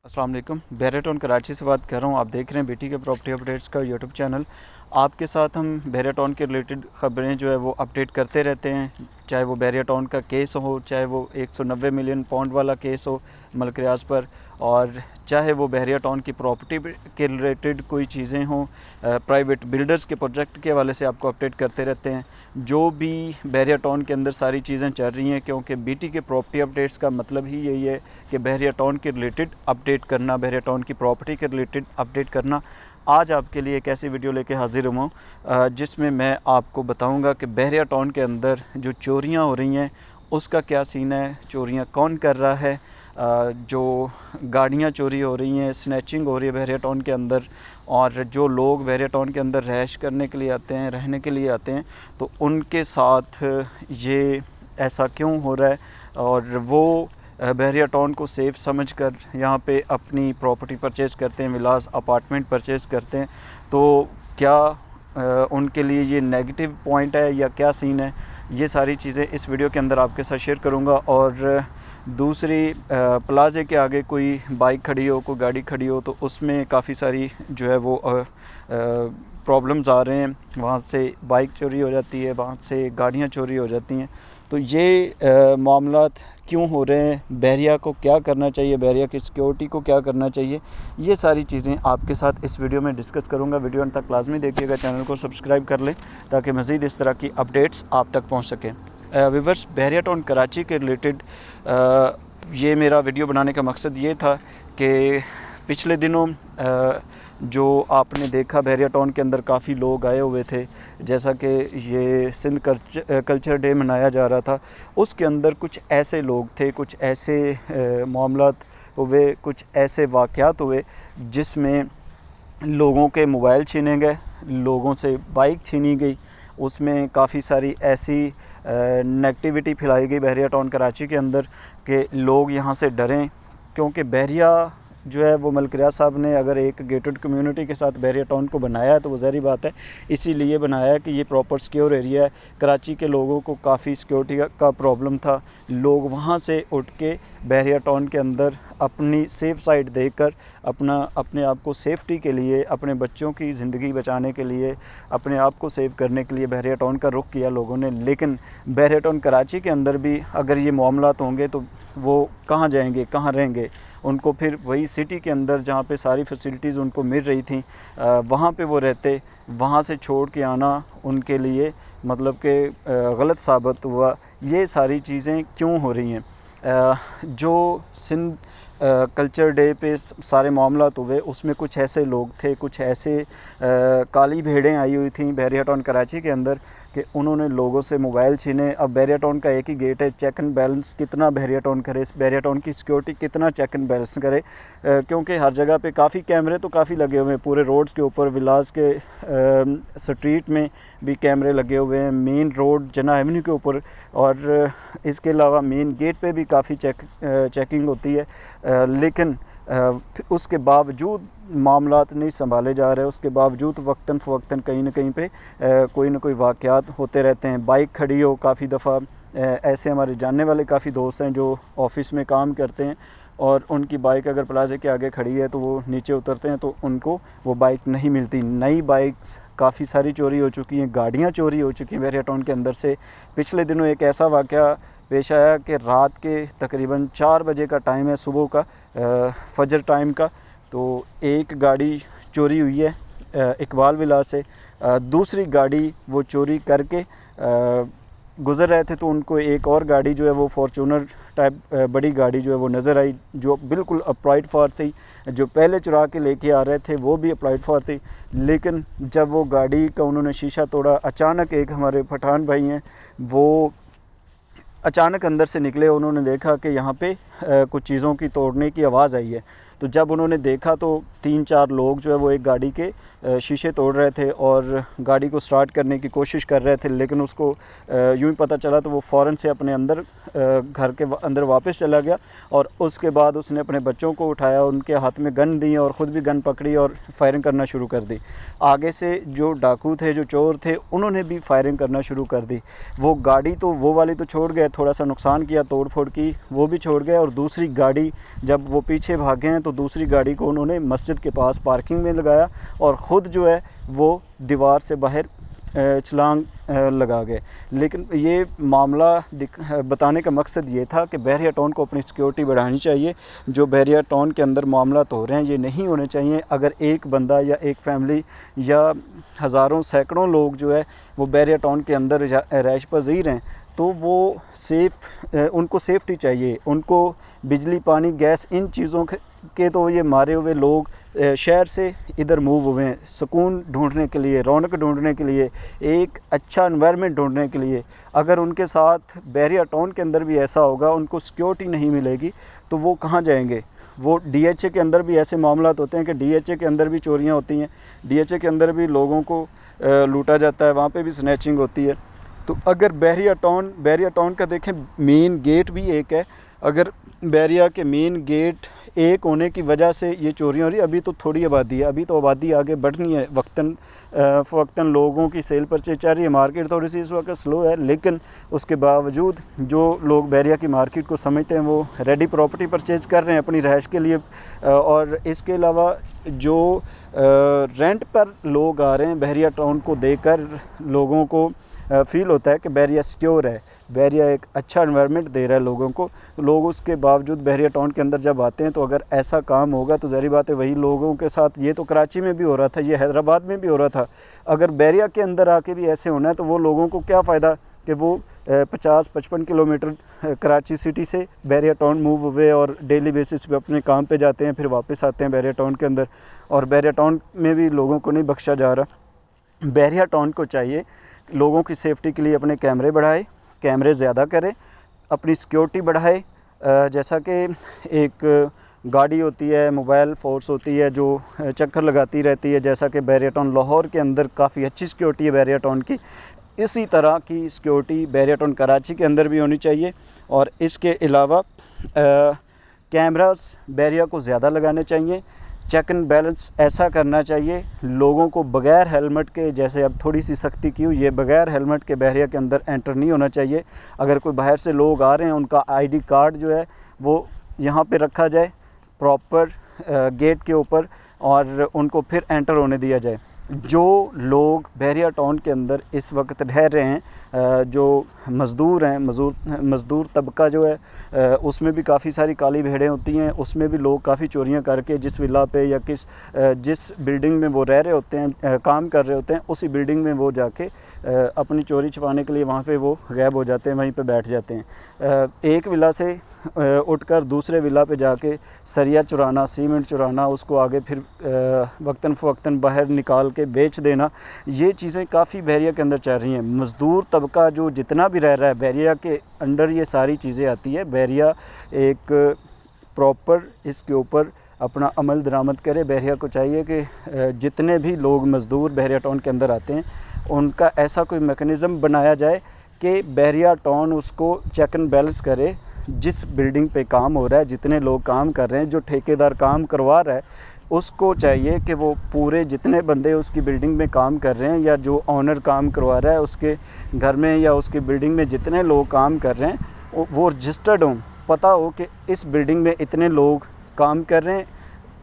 अस्सलाम वालेकुम। बैरियटॉन कराची से बात कर रहा हूँ। आप देख रहे हैं बीटी के प्रॉपर्टी अपडेट्स का यूट्यूब चैनल। आपके साथ हम बैरियटॉन के रिलेटेड ख़बरें जो है वो अपडेट करते रहते हैं, चाहे वो बैरियटॉन का केस हो, चाहे वो 190 मिलियन पाउंड वाला केस हो मलिक रियाज पर, और चाहे वो बैरियटॉन की प्रॉपर्टी के रिलेटेड कोई चीज़ें हों, प्राइवेट बिल्डर्स के प्रोजेक्ट के हवाले से आपको अपडेट करते रहते हैं। जो भी बैरियटॉन के अंदर सारी चीज़ें चल रही हैं, क्योंकि बीटी के प्रॉपर्टी अपडेट्स का मतलब ही यही है कि बैरियटॉन के रिलेटेड अपडेट करना, बैरियटॉन की प्रॉपर्टी के रिलेटेड अपडेट करना। आज आपके लिए एक ऐसी वीडियो लेके हाजिर हूँ जिसमें मैं आपको बताऊंगा कि बैरियटॉन के अंदर जो चोरियां हो रही हैं उसका क्या सीन है, चोरियां कौन कर रहा है, जो गाड़ियां चोरी हो रही हैं, स्नैचिंग हो रही है बैरियटॉन के अंदर, और जो लोग बैरियटॉन के अंदर रहाइश करने के लिए आते हैं, रहने के लिए आते हैं, तो उनके साथ ये ऐसा क्यों हो रहा है, और वो बैरियटॉन को सेफ़ समझकर यहाँ पे अपनी प्रॉपर्टी परचेज़ करते हैं, विलास अपार्टमेंट परचेज़ करते हैं। तो क्या उनके लिए ये नेगेटिव पॉइंट है या क्या सीन है, ये सारी चीज़ें इस वीडियो के अंदर आपके साथ शेयर करूँगा। और दूसरी, प्लाजे के आगे कोई बाइक खड़ी हो, कोई गाड़ी खड़ी हो, तो उसमें काफ़ी सारी जो है वो प्रॉब्लम्स आ रहे हैं। वहाँ से बाइक चोरी हो जाती है, वहाँ से गाड़ियाँ चोरी हो जाती हैं। तो ये मामलात क्यों हो रहे हैं, बैरिया को क्या करना चाहिए, बैरिया की सिक्योरिटी को क्या करना चाहिए, ये सारी चीज़ें आपके साथ इस वीडियो में डिस्कस करूंगा। वीडियो अंत तक लाजमी देखिएगा, चैनल को सब्सक्राइब कर लें ताकि मज़ीद इस तरह की अपडेट्स आप तक पहुंच सकें। व्यूअर्स, बैरियटॉन कराची के रिलेटेड ये मेरा वीडियो बनाने का मकसद ये था कि पिछले दिनों जो आपने देखा बैरियटॉन के अंदर काफ़ी लोग आए हुए थे, जैसा कि ये सिंध कल्चर डे मनाया जा रहा था, उसके अंदर कुछ ऐसे लोग थे, कुछ ऐसे मामलात हुए, कुछ ऐसे वाक़यात हुए जिसमें लोगों के मोबाइल छीने गए, लोगों से बाइक छीनी गई। उसमें काफ़ी सारी ऐसी नेगेटिविटी फैलाई गई बैरियटॉन कराची के अंदर कि लोग यहाँ से डरें, क्योंकि बैरिया जो है वो मलिक रियाज साहब ने अगर एक गेटेड कम्युनिटी के साथ बैरियटॉन को बनाया है तो वो ज़ाहिर बात है इसीलिए बनाया है कि ये प्रॉपर सिक्योर एरिया है। कराची के लोगों को काफ़ी सिक्योरिटी का प्रॉब्लम था, लोग वहाँ से उठ के बैरियटॉन के अंदर अपनी सेफ़ साइड देखकर अपने आप को सेफ्टी के लिए, अपने बच्चों की ज़िंदगी बचाने के लिए, अपने आप को सेव करने के लिए बैरियटॉन का रुख किया लोगों ने। लेकिन बैरियटॉन कराची के अंदर भी अगर ये मामलात होंगे तो वो कहाँ जाएंगे, कहाँ रहेंगे? उनको फिर वही सिटी के अंदर जहाँ पे सारी फैसिलिटीज़ उनको मिल रही थी वहाँ पे वो रहते, वहाँ से छोड़ के आना उनके लिए मतलब कि गलत साबित हुआ। ये सारी चीज़ें क्यों हो रही हैं? जो सिंध कल्चर डे पे सारे मामलात हुए, उसमें कुछ ऐसे लोग थे, कुछ ऐसे काली भेड़ें आई हुई थी बैरियटॉन कराची के अंदर कि उन्होंने लोगों से मोबाइल छीने। अब बैरियटॉन का एक ही गेट है, चेक एंड बैलेंस कितना बैरियटॉन करे, बैरियटॉन की सिक्योरिटी कितना चेक एंड बैलेंस करे, क्योंकि हर जगह पे काफ़ी कैमरे तो काफ़ी लगे हुए हैं, पूरे रोड्स के ऊपर, विलास के स्ट्रीट में भी कैमरे लगे हुए हैं, मेन रोड जना एवेन्यू के ऊपर, और इसके अलावा मेन गेट पे भी काफ़ी चेकिंग होती है। लेकिन उसके बावजूद मामलात नहीं संभाले जा रहे, उसके बावजूद वक्तन फ़वक्तन कहीं ना कहीं पे कोई ना कोई वाक़यात होते रहते हैं। बाइक खड़ी हो, काफ़ी दफ़ा ऐसे हमारे जानने वाले काफ़ी दोस्त हैं जो ऑफ़िस में काम करते हैं और उनकी बाइक अगर प्लाजे के आगे खड़ी है तो वो नीचे उतरते हैं तो उनको वो बाइक नहीं मिलती। नई बाइक काफ़ी सारी चोरी हो चुकी हैं, गाड़ियाँ चोरी हो चुकी हैं बैरियटॉन के अंदर से। पिछले दिनों एक ऐसा वाक़या पेश आया कि रात के तकरीबन 4 बजे का टाइम है, सुबह का फजर टाइम का, तो एक गाड़ी चोरी हुई है इकबाल विला से। दूसरी गाड़ी वो चोरी करके गुज़र रहे थे तो उनको एक और गाड़ी जो है वो फॉर्चूनर टाइप बड़ी गाड़ी जो है वो नज़र आई, जो बिल्कुल अप्लाइड फॉर थी। जो पहले चुरा के लेके आ रहे थे वो भी अप्लाइड फॉर थी, लेकिन जब वो गाड़ी का उन्होंने शीशा तोड़ा, अचानक एक हमारे पठान भाई हैं वो अचानक अंदर से निकले, उन्होंने देखा कि यहाँ पे कुछ चीज़ों की तोड़ने की आवाज़ आई है। तो जब उन्होंने देखा तो 3-4 लोग जो है वो एक गाड़ी के शीशे तोड़ रहे थे और गाड़ी को स्टार्ट करने की कोशिश कर रहे थे, लेकिन उसको यूं ही पता चला तो वो फ़ौरन से अपने अंदर घर के अंदर वापस चला गया। और उसके बाद उसने अपने बच्चों को उठाया, उनके हाथ में गन दी और ख़ुद भी गन पकड़ी और फायरिंग करना शुरू कर दी। आगे से जो डाकू थे, जो चोर थे, उन्होंने भी फायरिंग करना शुरू कर दी। वो गाड़ी तो वो वाली तो छोड़ गए, थोड़ा सा नुकसान किया, तोड़ फोड़ की, वो भी छोड़ गए, और दूसरी गाड़ी, जब वो पीछे भागे हैं तो दूसरी गाड़ी को उन्होंने मस्जिद के पास पार्किंग में लगाया और ख़ुद जो है वो दीवार से बाहर छलांग लगा गए। लेकिन ये मामला बताने का मकसद ये था कि बहरिया टाउन को अपनी सिक्योरिटी बढ़ानी चाहिए। जो बहरिया टाउन के अंदर मामला हो रहे हैं ये नहीं होने चाहिए। अगर एक बंदा या एक फैमिली या हज़ारों सैकड़ों लोग जो है वो बहरिया टाउन के अंदर रहाइश पज़ीर हैं तो वो उनको सेफ्टी चाहिए। उनको बिजली, पानी, गैस, इन चीज़ों के तो ये मारे हुए लोग शहर से इधर मूव हुए हैं सुकून ढूंढने के लिए, रौनक ढूंढने के लिए, एक अच्छा एनवायरनमेंट ढूंढने के लिए। अगर उनके साथ बहरिया टाउन के अंदर भी ऐसा होगा, उनको सिक्योरिटी नहीं मिलेगी तो वो कहाँ जाएंगे। वो डीएचए के अंदर भी ऐसे मामलात होते हैं कि डीएचए के अंदर भी चोरियां होती हैं, डीएचए के अंदर भी लोगों को लूटा जाता है, वहाँ पे भी स्नैचिंग होती है। तो अगर बहरिया टाउन का देखें मेन गेट भी एक है, अगर बहरिया के मेन गेट एक होने की वजह से ये चोरियां हो रही है। अभी तो थोड़ी आबादी है, अभी तो आबादी आगे बढ़नी है, वक्तन लोगों की सेल परचेज चल रही है, मार्केट थोड़ी सी इस वक्त स्लो है, लेकिन उसके बावजूद जो लोग बहरिया की मार्केट को समझते हैं वो रेडी प्रॉपर्टी परचेज कर रहे हैं अपनी रहाइश के लिए। और इसके अलावा जो रेंट पर लोग आ रहे हैं बहरिया टाउन को देकर लोगों को फ़ील होता है कि बहरिया सिक्योर है, बहरिया एक अच्छा एनवायरनमेंट दे रहा है लोगों को। तो लोग उसके बावजूद बहरिया टाउन के अंदर जब आते हैं तो अगर ऐसा काम होगा तो ज़ाहिर बात है वही लोगों के साथ, ये तो कराची में भी हो रहा था, ये हैदराबाद में भी हो रहा था, अगर बहरिया के अंदर आके भी ऐसे होना है तो वो लोगों को क्या फ़ायदा कि वो 50-55 किलोमीटर कराची सिटी से बहरिया टाउन मूव हुए और डेली बेसिस पे अपने काम पे जाते हैं, फिर वापस आते हैं बहरिया टाउन के अंदर, और बहरिया टाउन में भी लोगों को नहीं बख्शा जा रहा। बहरिया टाउन को चाहिए लोगों की सेफ्टी के लिए अपने कैमरे बढ़ाए, कैमरे ज़्यादा करें, अपनी सिक्योरिटी बढ़ाए। जैसा कि एक गाड़ी होती है, मोबाइल फ़ोर्स होती है जो चक्कर लगाती रहती है, जैसा कि बहरिया टाउन लाहौर के अंदर काफ़ी अच्छी सिक्योरिटी है बहरिया टाउन की, इसी तरह की सिक्योरिटी बहरिया टाउन कराची के अंदर भी होनी चाहिए। और इसके अलावा कैमरास बहरिया को ज़्यादा लगाने चाहिए, चेक एंड बैलेंस ऐसा करना चाहिए, लोगों को बग़ैर हेलमेट के, जैसे अब थोड़ी सी सख्ती की हुई है, बग़ैर हेलमेट के बहरिया के अंदर एंटर नहीं होना चाहिए। अगर कोई बाहर से लोग आ रहे हैं उनका आईडी कार्ड जो है वो यहाँ पे रखा जाए प्रॉपर गेट के ऊपर और उनको फिर एंटर होने दिया जाए। जो लोग बहरिया टाउन के अंदर इस वक्त रह रहे हैं, जो मज़दूर हैं, मज़दूर तबका जो है उसमें भी काफ़ी सारी काली भेड़ें होती हैं, उसमें भी लोग काफ़ी चोरियां करके जिस विला पे या जिस बिल्डिंग में वो रह रहे होते हैं, काम कर रहे होते हैं, उसी बिल्डिंग में वो जाके अपनी चोरी छिपाने के लिए वहाँ पे वो गायब हो जाते हैं, वहीं पे बैठ जाते हैं। एक विला से उठकर दूसरे विला पे जाके सरिया चुराना, सीमेंट चुराना, उसको आगे फिर वक्तन फ़वक्तन बाहर निकाल के बेच देना, ये चीज़ें काफ़ी बहरिया के अंदर चल रही हैं। मज़दूर तबका जो जितना भी रह रहा है बहरिया के अंडर ये सारी चीज़ें आती है। बहरिया एक प्रॉपर इसके ऊपर अपना अमल दरामद करे। बहरिया को चाहिए कि जितने भी लोग मज़दूर बहरिया टाउन के अंदर आते हैं उनका ऐसा कोई मेकनिज़म बनाया जाए कि बहरिया टाउन उसको चेक एंड बैलेंस करे, जिस बिल्डिंग पे काम हो रहा है, जितने लोग काम कर रहे हैं, जो ठेकेदार काम करवा रहा है, उसको चाहिए कि वो पूरे जितने बंदे उसकी बिल्डिंग में काम कर रहे हैं या जो ऑनर काम करवा रहा है उसके घर में या उसकी बिल्डिंग में जितने लोग काम कर रहे हैं वो रजिस्टर्ड हों, पता हो कि इस बिल्डिंग में इतने लोग काम कर रहे हैं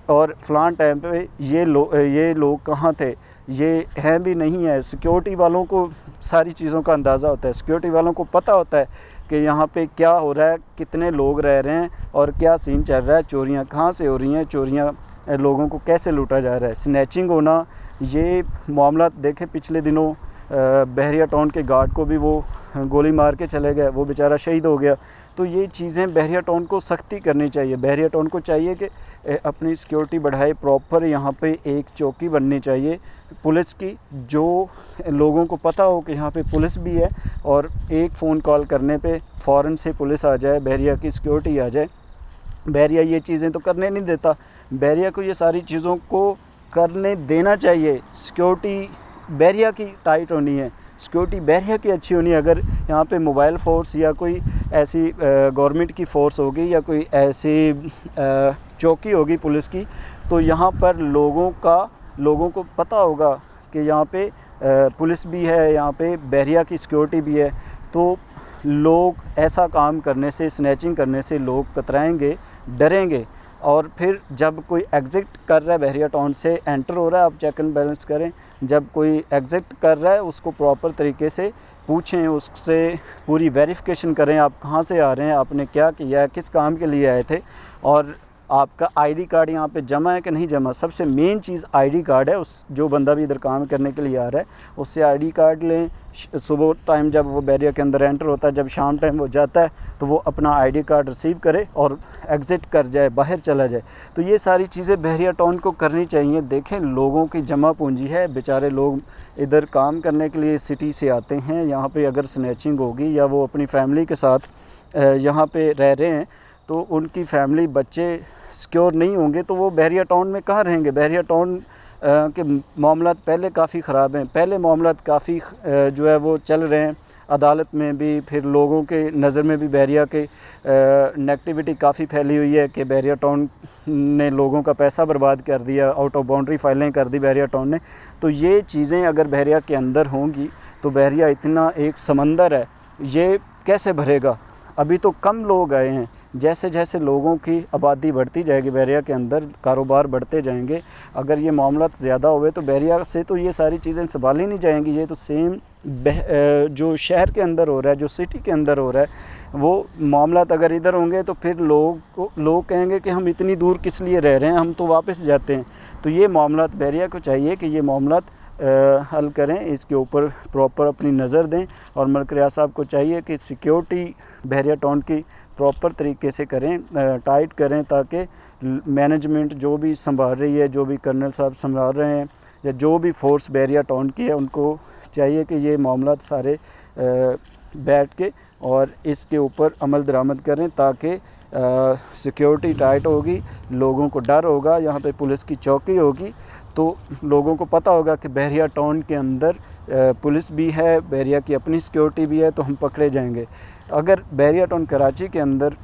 और फ़लाँ टाइम पे ये लोग कहाँ थे, ये हैं भी नहीं है। सिक्योरिटी वालों को सारी चीज़ों का अंदाज़ा होता है, सिक्योरिटी वालों को पता होता है कि यहाँ पे क्या हो रहा है, कितने लोग रह रहे हैं और क्या सीन चल रहा है, चोरियाँ कहाँ से हो रही हैं, चोरियाँ लोगों को कैसे लूटा जा रहा है, स्नैचिंग होना। ये मामला देखें पिछले दिनों बहरिया टाउन के गार्ड को भी वो गोली मार के चले गए, वो बेचारा शहीद हो गया। तो ये चीज़ें बहरिया टाउन को सख्ती करनी चाहिए। बहरिया टाउन को चाहिए कि अपनी सिक्योरिटी बढ़ाए, प्रॉपर यहाँ पे एक चौकी बननी चाहिए पुलिस की, जो लोगों को पता हो कि यहाँ पे पुलिस भी है और एक फ़ोन कॉल करने पे फ़ौरन से पुलिस आ जाए, बहरिया की सिक्योरिटी आ जाए। बहरिया ये चीज़ें तो करने नहीं देता, बहरिया को ये सारी चीज़ों को करने देना चाहिए। सिक्योरिटी बहरिया की टाइट होनी है, सिक्योरिटी बहरिया की अच्छी होनी है। अगर यहाँ पे मोबाइल फ़ोर्स या कोई ऐसी गवर्नमेंट की फ़ोर्स होगी या कोई ऐसी चौकी होगी पुलिस की, तो यहाँ पर लोगों को पता होगा कि यहाँ पे पुलिस भी है, यहाँ पे बहरिया की सिक्योरिटी भी है। तो लोग ऐसा काम करने से, स्नैचिंग करने से लोग कतराएंगे, डरेंगे। और फिर जब कोई एग्ज़िट कर रहा है बहरिया टाउन से, एंटर हो रहा है, आप चेक एंड बैलेंस करें। जब कोई एग्ज़िट कर रहा है उसको प्रॉपर तरीके से पूछें, उससे पूरी वेरिफिकेशन करें, आप कहाँ से आ रहे हैं, आपने क्या किया है, किस काम के लिए आए थे, और आपका आईडी कार्ड यहाँ पे जमा है कि नहीं जमा। सबसे मेन चीज़ आईडी कार्ड है। उस जो बंदा भी इधर काम करने के लिए आ रहा है उससे आईडी कार्ड लें। सुबह टाइम जब वो बैरिया के अंदर एंटर होता है, जब शाम टाइम वो जाता है, तो वो अपना आईडी कार्ड रिसीव करे और एग्ज़िट कर जाए, बाहर चला जाए। तो ये सारी चीज़ें बहरिया टाउन को करनी चाहिए। देखें, लोगों की जमा पूंजी है, बेचारे लोग इधर काम करने के लिए सिटी से आते हैं। यहाँ पे अगर स्नैचिंग होगी या वो अपनी फैमिली के साथ यहाँ पे रह रहे हैं, तो उनकी फैमिली, बच्चे सिक्योर नहीं होंगे तो वो बहरिया टाउन में कहाँ रहेंगे। बहरिया टाउन के मामलात पहले काफ़ी ख़राब हैं, पहले मामलात काफ़ी जो है वो चल रहे हैं अदालत में भी, फिर लोगों के नज़र में भी बहरिया के नेगेटिविटी काफ़ी फैली हुई है कि बहरिया टाउन ने लोगों का पैसा बर्बाद कर दिया, आउट ऑफ बाउंड्री फाइलें कर दी बहरिया टाउन ने। तो ये चीज़ें अगर बहरिया के अंदर होंगी तो बहरिया इतना एक समंदर है, ये कैसे भरेगा। अभी तो कम लोग आए हैं, जैसे जैसे लोगों की आबादी बढ़ती जाएगी बहरिया के अंदर, कारोबार बढ़ते जाएंगे। अगर ये मामला ज़्यादा हुए तो बहरिया से तो ये सारी चीज़ें संभाली नहीं जाएंगी। ये तो सेम जो शहर के अंदर हो रहा है, जो सिटी के अंदर हो रहा है, वो मामला अगर इधर होंगे तो फिर लोग कहेंगे कि हम इतनी दूर किस लिए रह रहे हैं, हम तो वापस जाते हैं। तो ये मामला बहरिया को चाहिए कि ये मामला हल करें, इसके ऊपर प्रॉपर अपनी नज़र दें। और मलिक रियाज साहब को चाहिए कि सिक्योरिटी बहरिया टाउन की प्रॉपर तरीके से करें, टाइट करें, ताकि मैनेजमेंट जो भी संभाल रही है, जो भी कर्नल साहब संभाल रहे हैं, या जो भी फोर्स बहरिया टाउन की है, उनको चाहिए कि ये मामला सारे बैठ के और इसके ऊपर अमल दरामद करें, ताकि सिक्योरिटी टाइट होगी, लोगों को डर होगा, यहाँ पे पुलिस की चौकी होगी, तो लोगों को पता होगा कि बहरिया टाउन के अंदर पुलिस भी है, बहरिया की अपनी सिक्योरिटी भी है, तो हम पकड़े जाएंगे। अगर बहरिया टाउन कराची के अंदर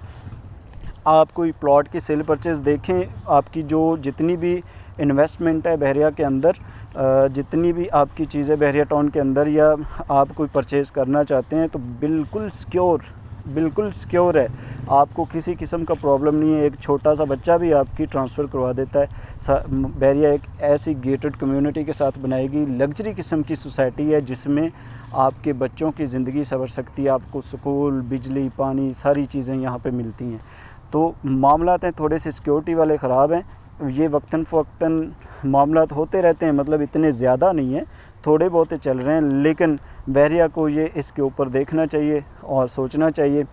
आप कोई प्लॉट की सेल परचेज़ देखें, आपकी जो जितनी भी इन्वेस्टमेंट है बहरिया के अंदर, जितनी भी आपकी चीज़ें बहरिया टाउन के अंदर, या आप कोई परचेज़ करना चाहते हैं, तो बिल्कुल सिक्योर है। आपको किसी किस्म का प्रॉब्लम नहीं है। एक छोटा सा बच्चा भी आपकी ट्रांसफ़र करवा देता है। बहरिया एक ऐसी गेटेड कम्युनिटी के साथ बनाएगी, लग्जरी किस्म की सोसाइटी है जिसमें आपके बच्चों की ज़िंदगी संवर सकती है। आपको स्कूल, बिजली, पानी, सारी चीज़ें यहाँ पे मिलती हैं। तो मामलात हैं थोड़े से सिक्योरिटी वाले ख़राब हैं। ये वक्तन फ़वक्तन मामलात होते रहते हैं, मतलब इतने ज़्यादा नहीं है, थोड़े बहुत चल रहे हैं। लेकिन बहरिया को ये इसके ऊपर देखना चाहिए और सोचना चाहिए।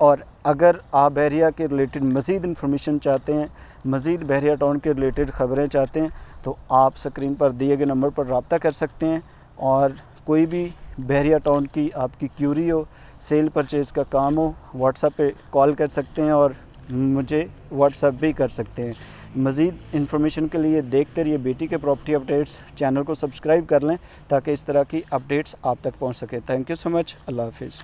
और अगर आप बहरिया के रिलेटेड मज़ीद इन्फॉर्मेशन चाहते हैं, मज़ीद बहरिया टाउन के रिलेटेड ख़बरें चाहते हैं, तो आप स्क्रीन पर दिए गए नंबर पर रब्ता कर सकते हैं। और कोई भी बहरिया टाउन की आपकी क्यूरी हो, सेल परचेज़ का काम हो, व्हाट्सएप पे कॉल कर सकते हैं और मुझे व्हाट्सएप भी कर सकते हैं। मज़ीद इन्फॉर्मेशन के लिए देखते रहिए बेटी के प्रॉपर्टी अपडेट्स। चैनल को सब्सक्राइब कर लें ताकि इस तरह की अपडेट्स आप तक पहुंच सके। Thank you so much. अल्लाह हाफिज़।